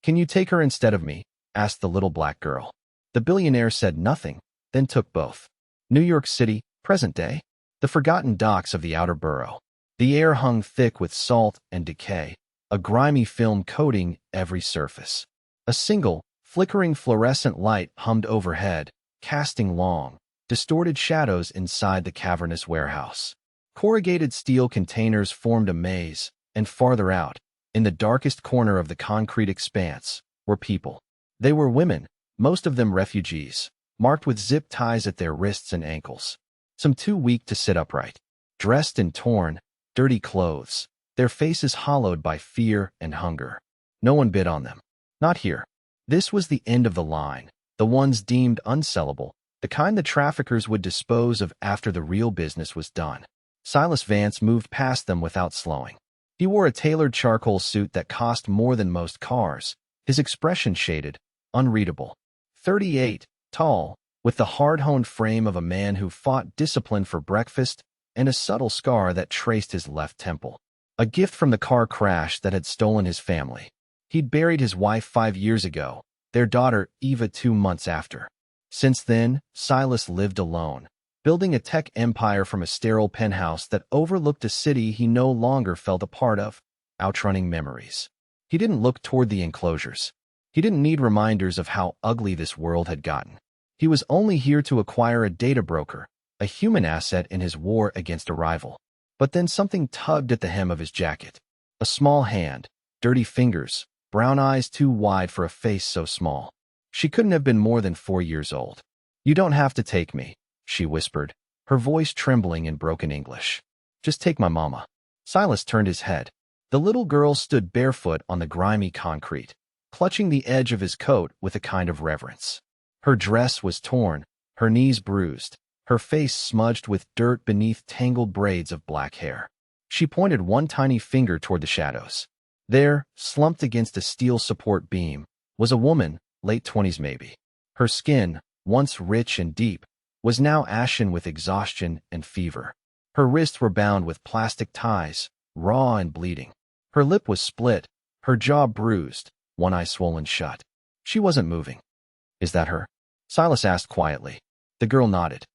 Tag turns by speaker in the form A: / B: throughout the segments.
A: "Can you take her instead of me?" asked the little black girl. The billionaire said nothing, then took both. New York City, present day. The forgotten docks of the outer borough. The air hung thick with salt and decay, a grimy film coating every surface. A single, flickering fluorescent light hummed overhead, casting long, distorted shadows inside the cavernous warehouse. Corrugated steel containers formed a maze, and farther out, in the darkest corner of the concrete expanse, were people. They were women, most of them refugees, marked with zip ties at their wrists and ankles. Some too weak to sit upright, dressed in torn, dirty clothes, their faces hollowed by fear and hunger. No one bid on them. Not here. This was the end of the line, the ones deemed unsellable, the kind the traffickers would dispose of after the real business was done. Silas Vance moved past them without slowing. He wore a tailored charcoal suit that cost more than most cars, his expression shaded, unreadable. 38, tall, with the hard-honed frame of a man who fought discipline for breakfast, and a subtle scar that traced his left temple. A gift from the car crash that had stolen his family. He'd buried his wife 5 years ago, their daughter Eva 2 months after. Since then, Silas lived alone, building a tech empire from a sterile penthouse that overlooked a city he no longer felt a part of, outrunning memories. He didn't look toward the enclosures. He didn't need reminders of how ugly this world had gotten. He was only here to acquire a data broker, a human asset in his war against a rival. But then something tugged at the hem of his jacket. A small hand, dirty fingers, brown eyes too wide for a face so small. She couldn't have been more than 4 years old. "You don't have to take me," she whispered, her voice trembling in broken English. "Just take my mama." Silas turned his head. The little girl stood barefoot on the grimy concrete, clutching the edge of his coat with a kind of reverence. Her dress was torn, her knees bruised, her face smudged with dirt beneath tangled braids of black hair. She pointed one tiny finger toward the shadows. There, slumped against a steel support beam, was a woman, late 20s maybe. Her skin, once rich and deep, was now ashen with exhaustion and fever. Her wrists were bound with plastic ties, raw and bleeding. Her lip was split, her jaw bruised, one eye swollen shut. She wasn't moving. "Is that her?" Silas asked quietly. The girl nodded.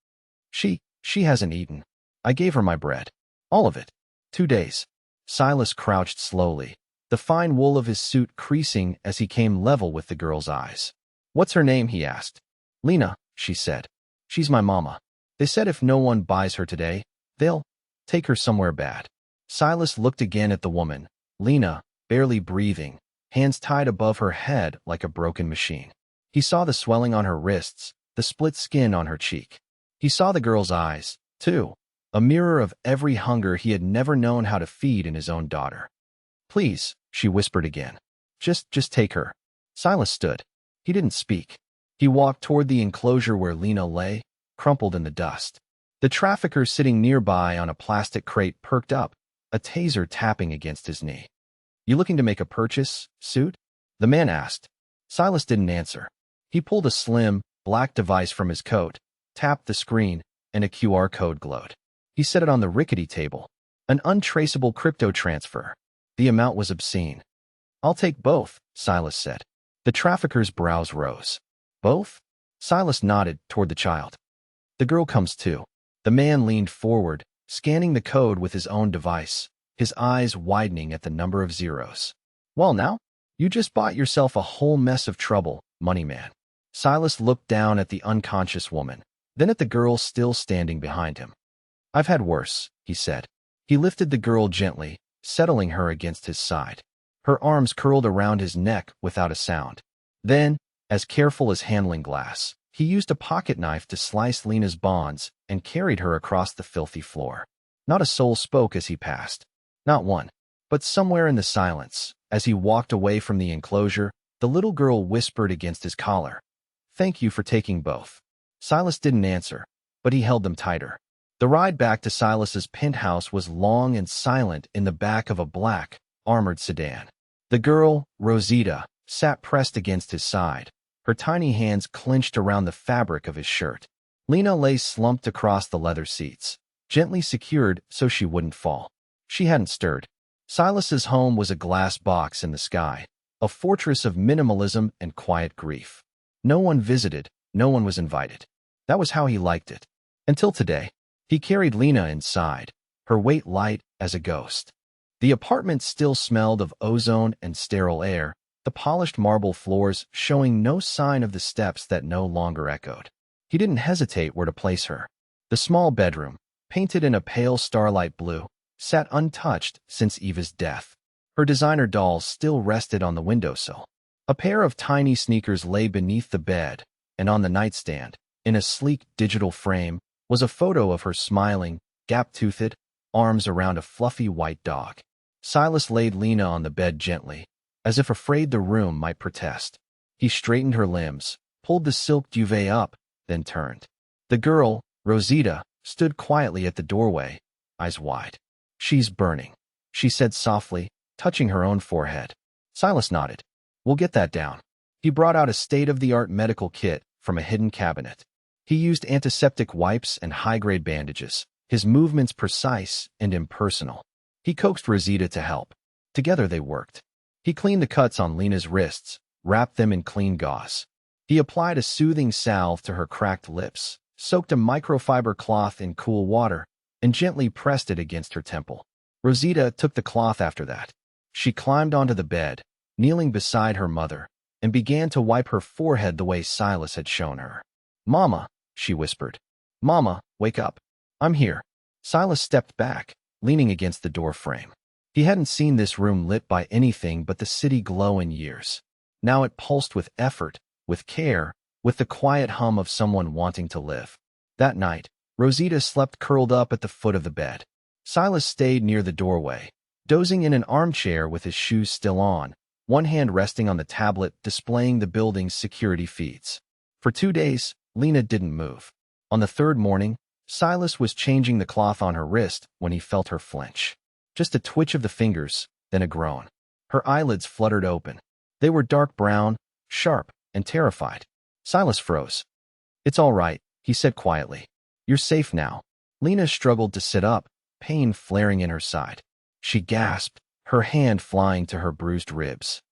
A: She hasn't eaten. I gave her my bread. All of it. 2 days." Silas crouched slowly, the fine wool of his suit creasing as he came level with the girl's eyes. "What's her name?" he asked. "Lena," she said. "She's my mama. They said if no one buys her today, they'll take her somewhere bad." Silas looked again at the woman, Lena, barely breathing, hands tied above her head like a broken machine. He saw the swelling on her wrists, the split skin on her cheek. He saw the girl's eyes, too, a mirror of every hunger he had never known how to feed in his own daughter. "Please," she whispered again. Just take her." Silas stood. He didn't speak. He walked toward the enclosure where Lena lay, crumpled in the dust. The trafficker sitting nearby on a plastic crate perked up, a taser tapping against his knee. "You looking to make a purchase, suit?" the man asked. Silas didn't answer. He pulled a slim, black device from his coat, tapped the screen, and a QR code glowed. He set it on the rickety table. An untraceable crypto transfer. The amount was obscene. "I'll take both," Silas said. The trafficker's brows rose. "Both?" Silas nodded toward the child. "The girl comes too." The man leaned forward, scanning the code with his own device, his eyes widening at the number of zeros. "Well now, you just bought yourself a whole mess of trouble, money man." Silas looked down at the unconscious woman, then at the girl still standing behind him. "I've had worse," he said. He lifted the girl gently, settling her against his side. Her arms curled around his neck without a sound. Then, as careful as handling glass, he used a pocket knife to slice Lena's bonds and carried her across the filthy floor. Not a soul spoke as he passed. Not one. But somewhere in the silence, as he walked away from the enclosure, the little girl whispered against his collar, "Thank you for taking both." Silas didn't answer, but he held them tighter. The ride back to Silas's penthouse was long and silent in the back of a black, armored sedan. The girl, Rosita, sat pressed against his side, her tiny hands clenched around the fabric of his shirt. Lena lay slumped across the leather seats, gently secured so she wouldn't fall. She hadn't stirred. Silas's home was a glass box in the sky, a fortress of minimalism and quiet grief. No one visited, no one was invited. That was how he liked it. Until today, he carried Lena inside, her weight light as a ghost. The apartment still smelled of ozone and sterile air, the polished marble floors showing no sign of the steps that no longer echoed. He didn't hesitate where to place her. The small bedroom, painted in a pale starlight blue, sat untouched since Eva's death. Her designer dolls still rested on the windowsill. A pair of tiny sneakers lay beneath the bed, and on the nightstand, in a sleek digital frame, was a photo of her smiling, gap-toothed, arms around a fluffy white dog. Silas laid Lena on the bed gently, as if afraid the room might protest. He straightened her limbs, pulled the silk duvet up, then turned. The girl, Rosita, stood quietly at the doorway, eyes wide. "She's burning," she said softly, touching her own forehead. Silas nodded. "We'll get that down." He brought out a state-of-the-art medical kit from a hidden cabinet. He used antiseptic wipes and high-grade bandages, his movements precise and impersonal. He coaxed Rosita to help. Together they worked. He cleaned the cuts on Lena's wrists, wrapped them in clean gauze. He applied a soothing salve to her cracked lips, soaked a microfiber cloth in cool water, and gently pressed it against her temple. Rosita took the cloth after that. She climbed onto the bed, kneeling beside her mother, and began to wipe her forehead the way Silas had shown her. "Mama," she whispered. "Mama, wake up. I'm here." Silas stepped back, leaning against the door frame. He hadn't seen this room lit by anything but the city glow in years. Now it pulsed with effort, with care, with the quiet hum of someone wanting to live. That night, Rosita slept curled up at the foot of the bed. Silas stayed near the doorway, dozing in an armchair with his shoes still on, one hand resting on the tablet displaying the building's security feeds. For 2 days, Lena didn't move. On the third morning, Silas was changing the cloth on her wrist when he felt her flinch. Just a twitch of the fingers, then a groan. Her eyelids fluttered open. They were dark brown, sharp, and terrified. Silas froze. "It's all right," he said quietly. "You're safe now." Lena struggled to sit up, pain flaring in her side. She gasped, her hand flying to her bruised ribs.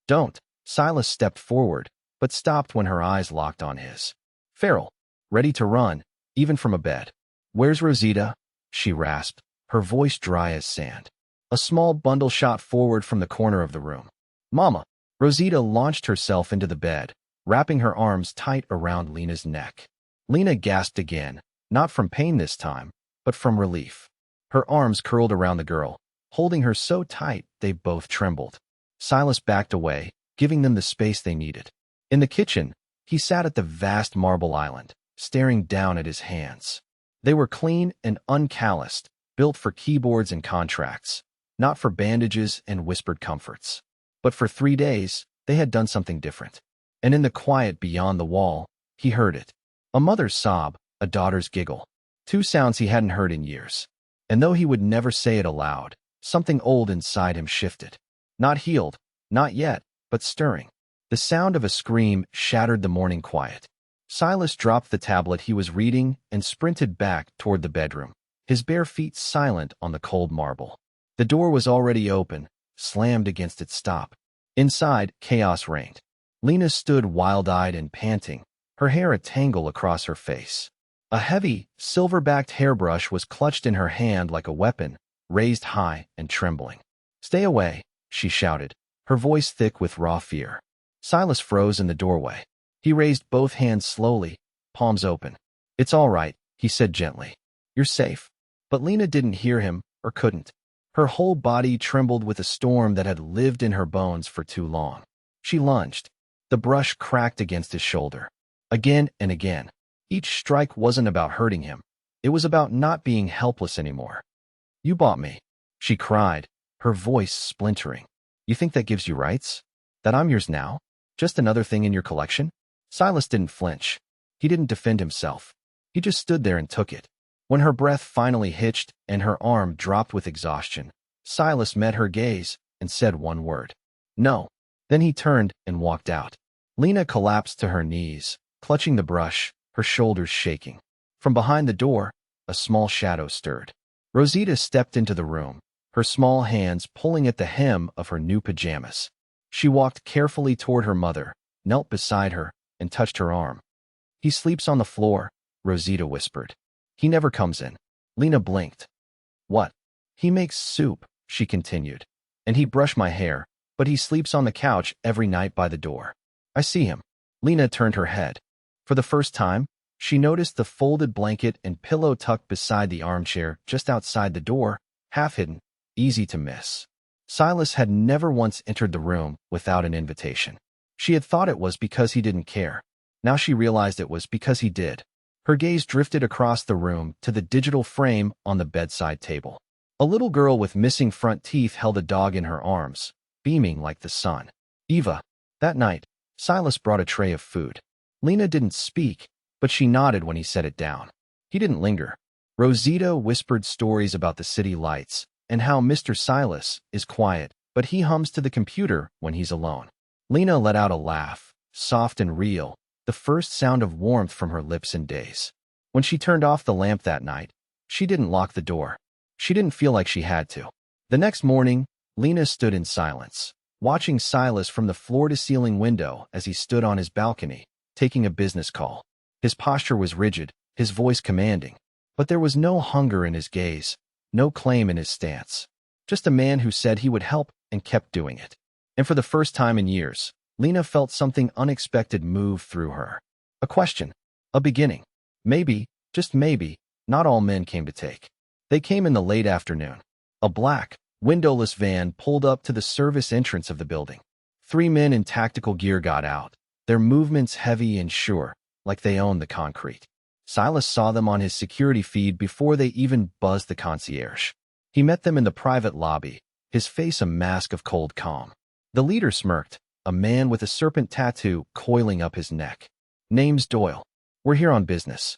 A: "Don't." Silas stepped forward, but stopped when her eyes locked on his. Feral, ready to run, even from a bed. "Where's Rosita?" she rasped, her voice dry as sand. A small bundle shot forward from the corner of the room. "Mama!" Rosita launched herself into the bed, wrapping her arms tight around Lena's neck. Lena gasped again, not from pain this time, but from relief. Her arms curled around the girl, holding her so tight they both trembled. Silas backed away, giving them the space they needed. In the kitchen, he sat at the vast marble island, staring down at his hands. They were clean and uncalloused, built for keyboards and contracts, not for bandages and whispered comforts. But for 3 days, they had done something different. And in the quiet beyond the wall, he heard it. A mother's sob, a daughter's giggle. 2 sounds he hadn't heard in years. And though he would never say it aloud, something old inside him shifted. Not healed, not yet, but stirring. The sound of a scream shattered the morning quiet. Silas dropped the tablet he was reading and sprinted back toward the bedroom, his bare feet silent on the cold marble. The door was already open, slammed against its stop. Inside, chaos reigned. Lena stood wild-eyed and panting, her hair a tangle across her face. A heavy, silver-backed hairbrush was clutched in her hand like a weapon, raised high and trembling. "Stay away," she shouted, her voice thick with raw fear. Silas froze in the doorway. He raised both hands slowly, palms open. "It's all right," he said gently. "You're safe." But Lena didn't hear him, or couldn't. Her whole body trembled with a storm that had lived in her bones for too long. She lunged. The brush cracked against his shoulder. Again and again. Each strike wasn't about hurting him. It was about not being helpless anymore. "You bought me," she cried, her voice splintering. "You think that gives you rights? That I'm yours now? Just another thing in your collection?" Silas didn't flinch. He didn't defend himself. He just stood there and took it. When her breath finally hitched and her arm dropped with exhaustion, Silas met her gaze and said one word. "No." Then he turned and walked out. Lena collapsed to her knees, clutching the brush, her shoulders shaking. From behind the door, a small shadow stirred. Rosita stepped into the room, her small hands pulling at the hem of her new pajamas. She walked carefully toward her mother, knelt beside her, and touched her arm. He sleeps on the floor, Rosita whispered. He never comes in. Lena blinked. What? He makes soup, she continued. And he brushed my hair, but he sleeps on the couch every night by the door. I see him. Lena turned her head. For the first time, she noticed the folded blanket and pillow tucked beside the armchair just outside the door, half hidden, easy to miss. Silas had never once entered the room without an invitation. She had thought it was because he didn't care. Now she realized it was because he did. Her gaze drifted across the room to the digital frame on the bedside table. A little girl with missing front teeth held a dog in her arms, beaming like the sun. Eva. That night, Silas brought a tray of food. Lena didn't speak, but she nodded when he set it down. He didn't linger. Rosita whispered stories about the city lights and how Mr. Silas is quiet, but he hums to the computer when he's alone. Lena let out a laugh, soft and real, the first sound of warmth from her lips in days. When she turned off the lamp that night, she didn't lock the door. She didn't feel like she had to. The next morning, Lena stood in silence, watching Silas from the floor-to-ceiling window as he stood on his balcony, taking a business call. His posture was rigid, his voice commanding, but there was no hunger in his gaze, no claim in his stance. Just a man who said he would help and kept doing it. And for the first time in years, Lena felt something unexpected move through her. A question. A beginning. Maybe, just maybe, not all men came to take. They came in the late afternoon. A black, windowless van pulled up to the service entrance of the building. 3 men in tactical gear got out, their movements heavy and sure, like they owned the concrete. Silas saw them on his security feed before they even buzzed the concierge. He met them in the private lobby, his face a mask of cold calm. The leader smirked, a man with a serpent tattoo coiling up his neck. Name's Doyle. We're here on business.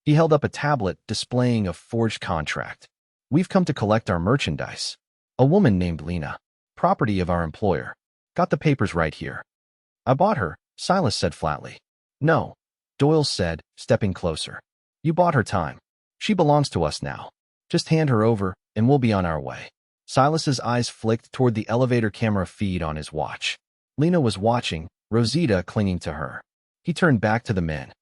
A: He held up a tablet displaying a forged contract. We've come to collect our merchandise. A woman named Lena, property of our employer. Got the papers right here. I bought her, Silas said flatly. No, Doyle said, stepping closer. You bought her time. She belongs to us now. Just hand her over, and we'll be on our way. Silas's eyes flicked toward the elevator camera feed on his watch. Lena was watching, Rosita clinging to her. He turned back to the men.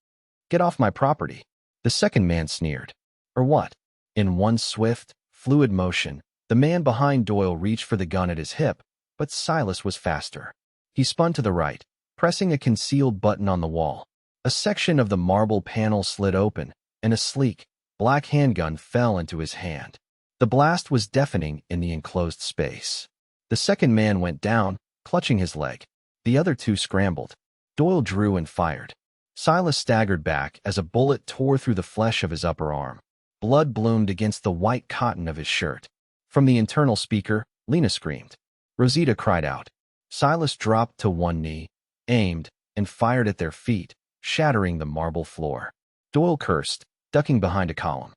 A: Get off my property. The second man sneered. Or what? In one swift, fluid motion, the man behind Doyle reached for the gun at his hip, but Silas was faster. He spun to the right, pressing a concealed button on the wall. A section of the marble panel slid open, and a sleek, black handgun fell into his hand. The blast was deafening in the enclosed space. The second man went down, clutching his leg. The other 2 scrambled. Doyle drew and fired. Silas staggered back as a bullet tore through the flesh of his upper arm. Blood bloomed against the white cotton of his shirt. From the internal speaker, Lena screamed. Rosita cried out. Silas dropped to one knee, aimed, and fired at their feet, shattering the marble floor. Doyle cursed, ducking behind a column.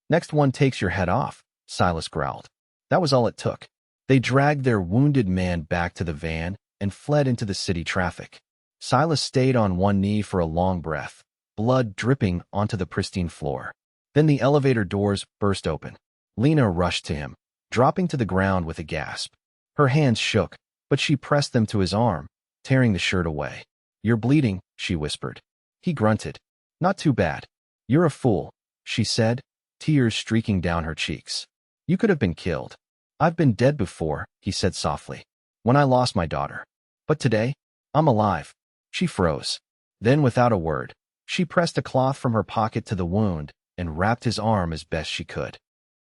A: Next one takes your head off, Silas growled. That was all it took. They dragged their wounded man back to the van and fled into the city traffic. Silas stayed on one knee for a long breath, blood dripping onto the pristine floor. Then the elevator doors burst open. Lena rushed to him, dropping to the ground with a gasp. Her hands shook, but she pressed them to his arm, tearing the shirt away. You're bleeding, she whispered. He grunted. Not too bad. You're a fool, she said, tears streaking down her cheeks. You could have been killed. I've been dead before, he said softly, when I lost my daughter. But today, I'm alive. She froze. Then, without a word, she pressed a cloth from her pocket to the wound and wrapped his arm as best she could.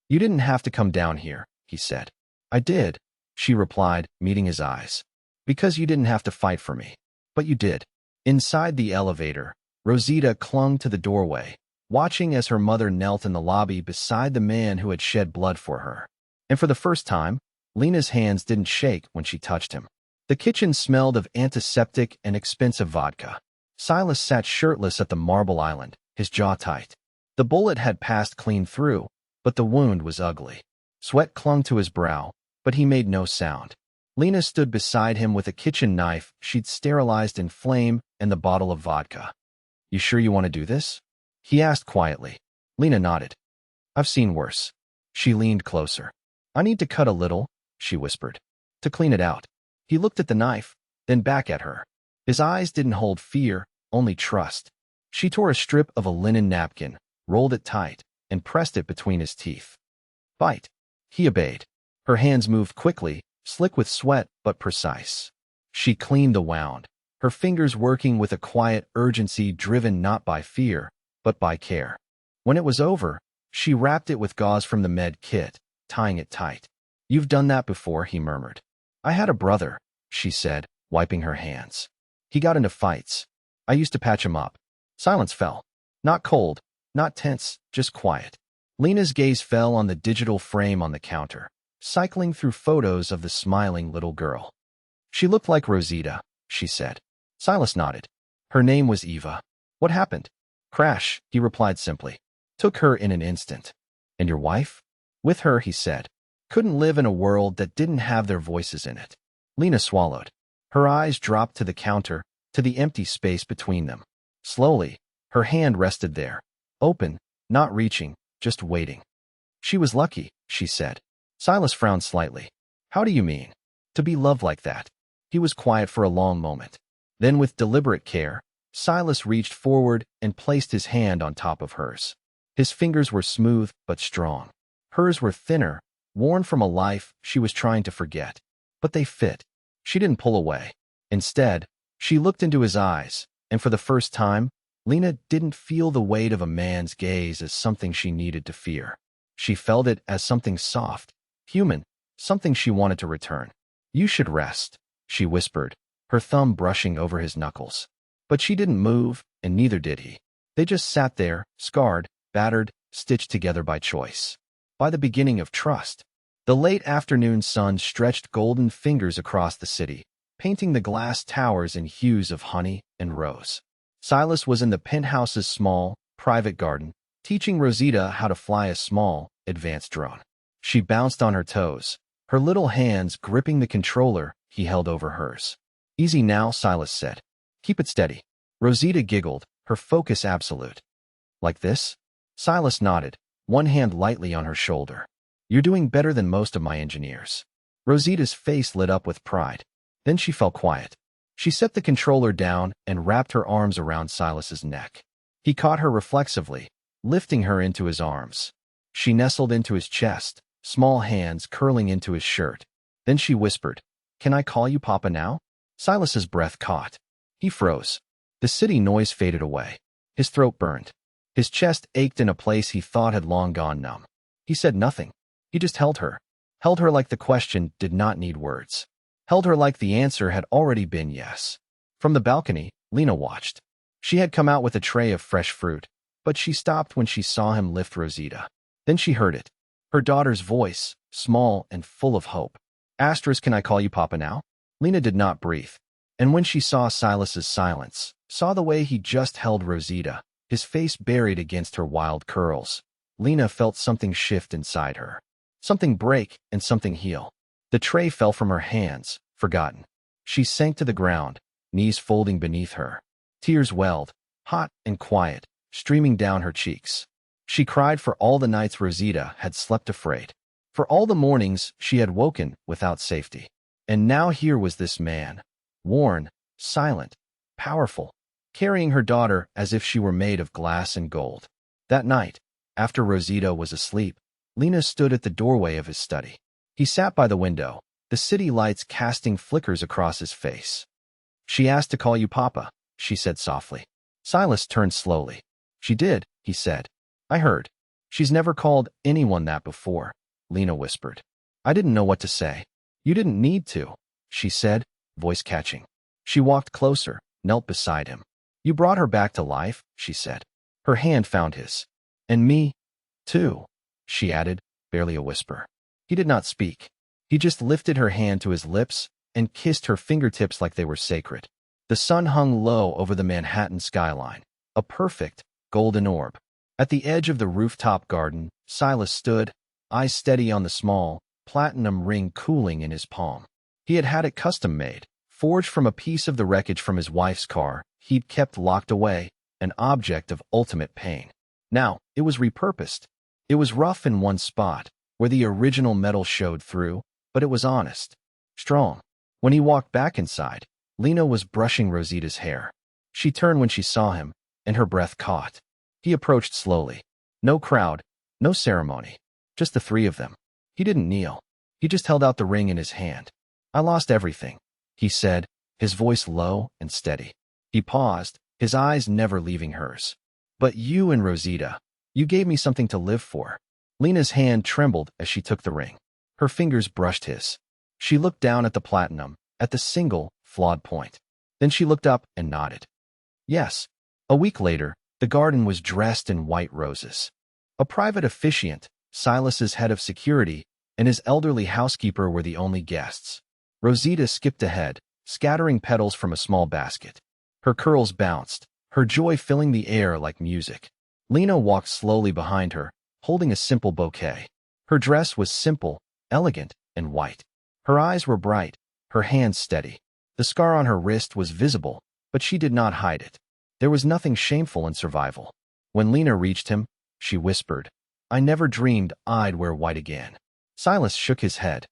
A: You didn't have to come down here, he said. I did, she replied, meeting his eyes. Because you didn't have to fight for me. But you did. Inside the elevator, Rosita clung to the doorway, watching as her mother knelt in the lobby beside the man who had shed blood for her. And for the first time, Lena's hands didn't shake when she touched him. The kitchen smelled of antiseptic and expensive vodka. Silas sat shirtless at the marble island, his jaw tight. The bullet had passed clean through, but the wound was ugly. Sweat clung to his brow, but he made no sound. Lena stood beside him with a kitchen knife she'd sterilized in flame and the bottle of vodka. You sure you want to do this? He asked quietly. Lena nodded. I've seen worse. She leaned closer. I need to cut a little, she whispered. To clean it out. He looked at the knife, then back at her. His eyes didn't hold fear, only trust. She tore a strip of a linen napkin, rolled it tight, and pressed it between his teeth. Bite. He obeyed. Her hands moved quickly, slick with sweat but precise. She cleaned the wound, her fingers working with a quiet urgency driven not by fear, but by care. When it was over, she wrapped it with gauze from the med kit, tying it tight. "You've done that before," he murmured. "I had a brother," she said, wiping her hands. "He got into fights. I used to patch him up." Silence fell. Not cold, not tense, just quiet. Lena's gaze fell on the digital frame on the counter, cycling through photos of the smiling little girl. "She looked like Rosita," she said. Silas nodded. "Her name was Eva." "What happened?" "Crash," he replied simply. "Took her in an instant." "And your wife?" "With her," he said. "Couldn't live in a world that didn't have their voices in it." Lena swallowed. Her eyes dropped to the counter, to the empty space between them. Slowly, her hand rested there, open, not reaching, just waiting. "She was lucky," she said. Silas frowned slightly. "How do you mean?" "To be loved like that." He was quiet for a long moment. Then, with deliberate care, Silas reached forward and placed his hand on top of hers. His fingers were smooth but strong. Hers were thinner, worn from a life she was trying to forget. But they fit. She didn't pull away. Instead, she looked into his eyes, and for the first time, Lena didn't feel the weight of a man's gaze as something she needed to fear. She felt it as something soft, human, something she wanted to return. "You should rest," she whispered, her thumb brushing over his knuckles. But she didn't move, and neither did he. They just sat there, scarred, battered, stitched together by choice. By the beginning of trust. The late afternoon sun stretched golden fingers across the city, painting the glass towers in hues of honey and rose. Silas was in the penthouse's small, private garden, teaching Rosita how to fly a small, advanced drone. She bounced on her toes, her little hands gripping the controller he held over hers. "Easy now," Silas said. "Keep it steady." Rosita giggled, her focus absolute. "Like this?" Silas nodded, one hand lightly on her shoulder. "You're doing better than most of my engineers." Rosita's face lit up with pride. Then she fell quiet. She set the controller down and wrapped her arms around Silas's neck. He caught her reflexively, lifting her into his arms. She nestled into his chest, small hands curling into his shirt. Then she whispered, "Can I call you Papa now?" Silas's breath caught. He froze. The city noise faded away. His throat burned. His chest ached in a place he thought had long gone numb. He said nothing. He just held her. Held her like the question did not need words. Held her like the answer had already been yes. From the balcony, Lena watched. She had come out with a tray of fresh fruit, but she stopped when she saw him lift Rosita. Then she heard it. Her daughter's voice, small and full of hope. "Can I call you Papa now?" Lena did not breathe. And when she saw Silas's silence, saw the way he just held Rosita, his face buried against her wild curls, Lena felt something shift inside her. Something break and something heal. The tray fell from her hands, forgotten. She sank to the ground, knees folding beneath her. Tears welled, hot and quiet, streaming down her cheeks. She cried for all the nights Rosita had slept afraid, for all the mornings she had woken without safety. And now here was this man, worn, silent, powerful, carrying her daughter as if she were made of glass and gold. That night, after Rosita was asleep, Lena stood at the doorway of his study. He sat by the window, the city lights casting flickers across his face. "She asked to call you Papa," she said softly. Silas turned slowly. "She did," he said. "I heard. She's never called anyone that before," Lena whispered. "I didn't know what to say." "You didn't need to," she said, voice catching. She walked closer, knelt beside him. "You brought her back to life," she said. Her hand found his. "And me, too," she added, barely a whisper. He did not speak. He just lifted her hand to his lips and kissed her fingertips like they were sacred. The sun hung low over the Manhattan skyline, a perfect, golden orb. At the edge of the rooftop garden, Silas stood, eyes steady on the small, platinum ring cooling in his palm. He had had it custom-made, forged from a piece of the wreckage from his wife's car he'd kept locked away, an object of ultimate pain. Now, it was repurposed. It was rough in one spot, where the original metal showed through, but it was honest, strong. When he walked back inside, Lena was brushing Rosita's hair. She turned when she saw him, and her breath caught. He approached slowly. No crowd, no ceremony. Just the three of them. He didn't kneel. He just held out the ring in his hand. "I lost everything," he said, his voice low and steady. He paused, his eyes never leaving hers. "But you and Rosita, you gave me something to live for." Lena's hand trembled as she took the ring. Her fingers brushed his. She looked down at the platinum, at the single, flawed point. Then she looked up and nodded. Yes. A week later, the garden was dressed in white roses. A private officiant, Silas's head of security, and his elderly housekeeper were the only guests. Rosita skipped ahead, scattering petals from a small basket. Her curls bounced, her joy filling the air like music. Lena walked slowly behind her, holding a simple bouquet. Her dress was simple, elegant, and white. Her eyes were bright, her hands steady. The scar on her wrist was visible, but she did not hide it. There was nothing shameful in survival. When Lena reached him, she whispered, "I never dreamed I'd wear white again." Silas shook his head.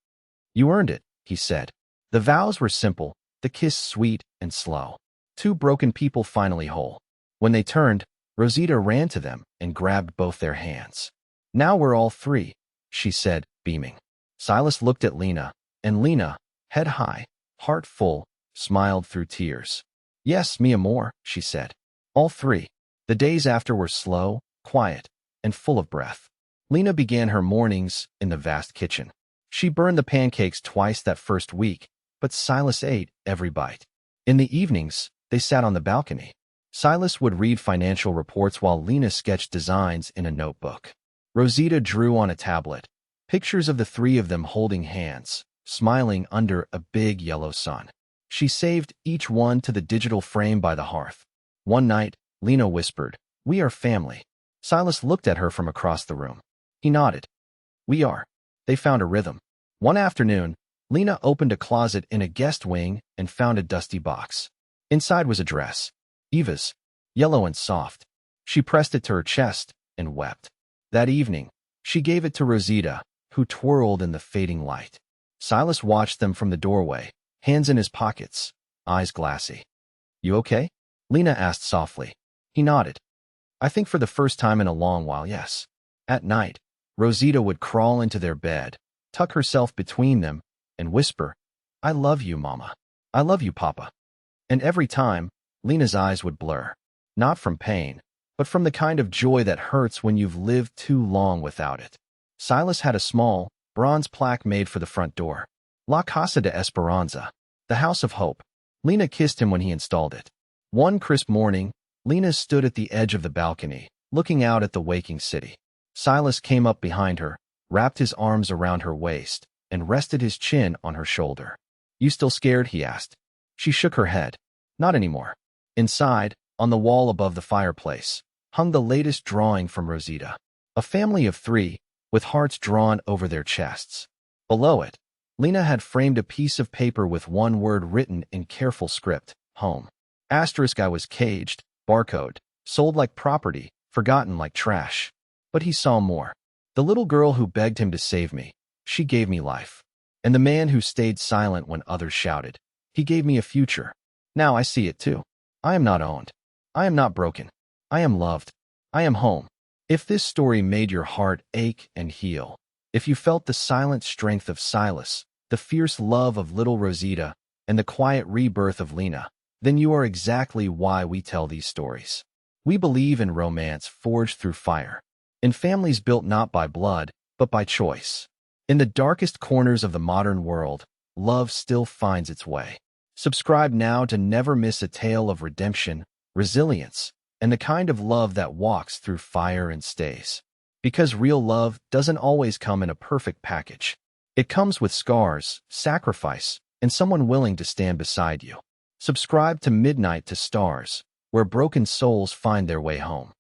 A: "You earned it," he said. The vows were simple, the kiss sweet and slow. Two broken people finally whole. When they turned, Rosita ran to them and grabbed both their hands. "Now we're all three," she said, beaming. Silas looked at Lena, and Lena, head high, heart full, smiled through tears. "Yes, mi amor," she said. All three. The days after were slow, quiet, and full of breath. Lena began her mornings in the vast kitchen. She burned the pancakes twice that first week, but Silas ate every bite. In the evenings, they sat on the balcony. Silas would read financial reports while Lena sketched designs in a notebook. Rosita drew on a tablet, pictures of the three of them holding hands, smiling under a big yellow sun. She saved each one to the digital frame by the hearth. One night, Lena whispered, "We are family." Silas looked at her from across the room. He nodded. "We are." They found a rhythm. One afternoon, Lena opened a closet in a guest wing and found a dusty box. Inside was a dress. Eva's, yellow and soft. She pressed it to her chest and wept. That evening, she gave it to Rosita, who twirled in the fading light. Silas watched them from the doorway, hands in his pockets, eyes glassy. "You okay?" Lena asked softly. He nodded. "I think for the first time in a long while, yes." At night, Rosita would crawl into their bed, tuck herself between them, and whisper, "I love you, Mama. I love you, Papa." And every time, Lena's eyes would blur. Not from pain, but from the kind of joy that hurts when you've lived too long without it. Silas had a small, bronze plaque made for the front door. La Casa de Esperanza, the House of Hope. Lena kissed him when he installed it. One crisp morning, Lena stood at the edge of the balcony, looking out at the waking city. Silas came up behind her, wrapped his arms around her waist, and rested his chin on her shoulder. "You still scared?" he asked. She shook her head. "Not anymore." Inside, on the wall above the fireplace, hung the latest drawing from Rosita. A family of three, with hearts drawn over their chests. Below it, Lena had framed a piece of paper with one word written in careful script, "Home." Asterisk: I was caged, barcode, sold like property, forgotten like trash. But he saw more. The little girl who begged him to save me, she gave me life. And the man who stayed silent when others shouted, he gave me a future. Now I see it too. I am not owned. I am not broken. I am loved. I am home. If this story made your heart ache and heal, if you felt the silent strength of Silas, the fierce love of little Rosita, and the quiet rebirth of Lena, then you are exactly why we tell these stories. We believe in romance forged through fire, in families built not by blood, but by choice. In the darkest corners of the modern world, love still finds its way. Subscribe now to never miss a tale of redemption, resilience, and the kind of love that walks through fire and stays. Because real love doesn't always come in a perfect package. It comes with scars, sacrifice, and someone willing to stand beside you. Subscribe to Midnight to Stars, where broken souls find their way home.